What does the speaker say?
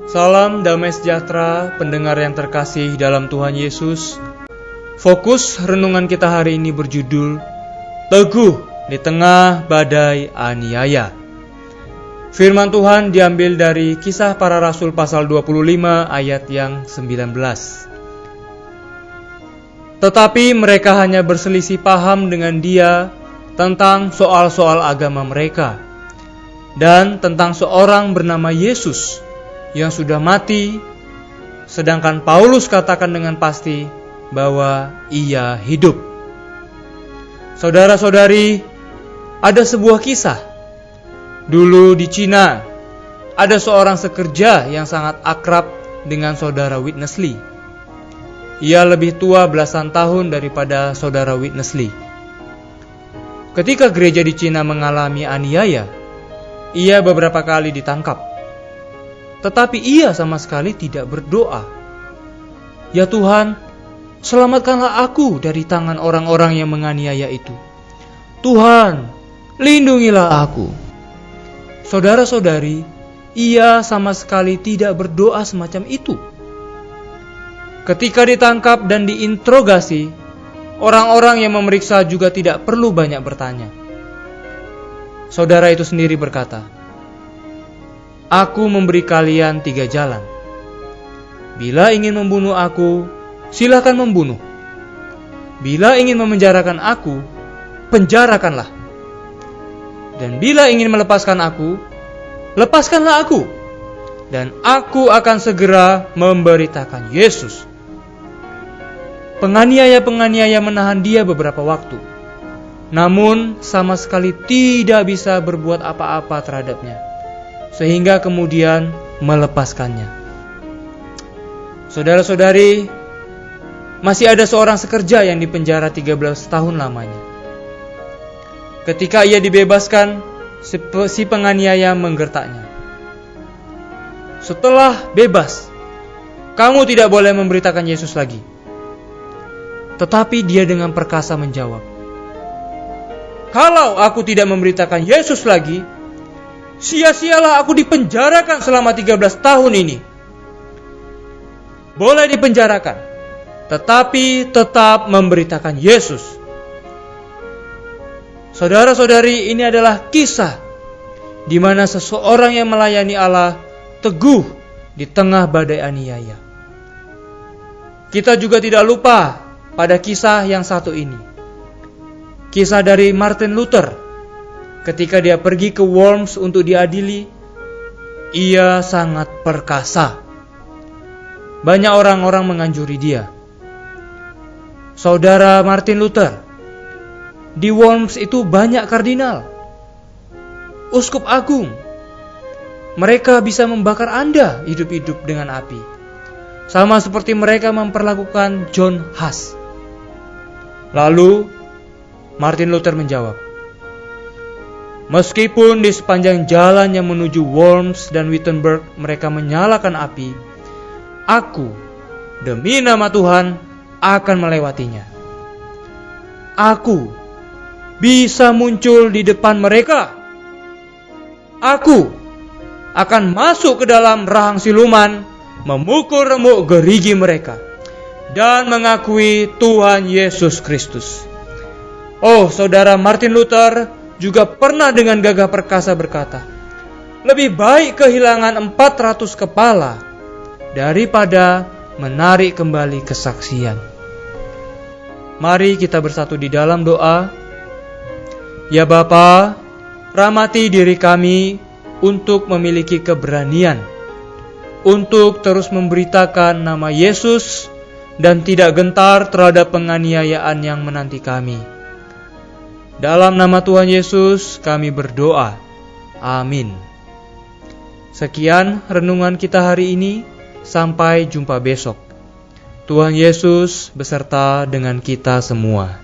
Salam damai sejahtera, pendengar yang terkasih dalam Tuhan Yesus. Fokus renungan kita hari ini berjudul Teguh di tengah badai aniaya. Firman Tuhan diambil dari Kisah Para Rasul pasal 25 ayat yang 19. Tetapi mereka hanya berselisih paham dengan dia tentang soal-soal agama mereka dan tentang seorang bernama Yesus yang sudah mati, sedangkan Paulus katakan dengan pasti bahwa ia hidup. Saudara-saudari, ada sebuah kisah. Dulu di Cina, ada seorang sekerja yang sangat akrab dengan saudara Witness Lee. Ia lebih tua belasan tahun daripada saudara Witness Lee. Ketika gereja di Cina mengalami aniaya, ia beberapa kali ditangkap. Tetapi ia sama sekali tidak berdoa. Ya Tuhan, selamatkanlah aku dari tangan orang-orang yang menganiaya itu. Tuhan, lindungilah aku. Saudara-saudari, ia sama sekali tidak berdoa semacam itu. Ketika ditangkap dan diinterogasi, orang-orang yang memeriksa juga tidak perlu banyak bertanya. Saudara itu sendiri berkata, "Aku memberi kalian 3 jalan. Bila ingin membunuh aku, silakan membunuh. Bila ingin memenjarakan aku, penjarakanlah. Dan bila ingin melepaskan aku, lepaskanlah aku. Dan aku akan segera memberitakan Yesus." Penganiaya-penganiaya menahan dia beberapa waktu, namun sama sekali tidak bisa berbuat apa-apa terhadapnya, sehingga kemudian melepaskannya. Saudara-saudari, masih ada seorang sekerja yang dipenjara 13 tahun lamanya. Ketika ia dibebaskan, si penganiaya menggertaknya. "Setelah bebas, kamu tidak boleh memberitakan Yesus lagi." Tetapi dia dengan perkasa menjawab, "Kalau aku tidak memberitakan Yesus lagi, sia-sialah aku dipenjarakan selama 13 tahun ini." Boleh dipenjarakan, tetapi tetap memberitakan Yesus. Saudara-saudari, ini adalah kisah di mana seseorang yang melayani Allah teguh di tengah badai aniaya. Kita juga tidak lupa pada kisah yang satu ini. Kisah dari Martin Luther. Ketika dia pergi ke Worms untuk diadili, ia sangat perkasa. Banyak orang-orang menganjuri dia. Saudara Martin Luther, di Worms itu banyak kardinal, uskup agung. Mereka bisa membakar Anda hidup-hidup dengan api, sama seperti mereka memperlakukan John Huss. Lalu Martin Luther menjawab, "Meskipun di sepanjang jalan yang menuju Worms dan Wittenberg mereka menyalakan api, aku, demi nama Tuhan, akan melewatinya. Aku bisa muncul di depan mereka. Aku akan masuk ke dalam rahang siluman, memukul remuk gerigi mereka, dan mengakui Tuhan Yesus Kristus." Oh, saudara Martin Luther juga pernah dengan gagah perkasa berkata, "Lebih baik kehilangan 400 kepala daripada menarik kembali kesaksian." Mari kita bersatu di dalam doa. Ya Bapa, rahmati diri kami untuk memiliki keberanian untuk terus memberitakan nama Yesus dan tidak gentar terhadap penganiayaan yang menanti kami. Dalam nama Tuhan Yesus kami berdoa. Amin. Sekian renungan kita hari ini. Sampai jumpa besok. Tuhan Yesus beserta dengan kita semua.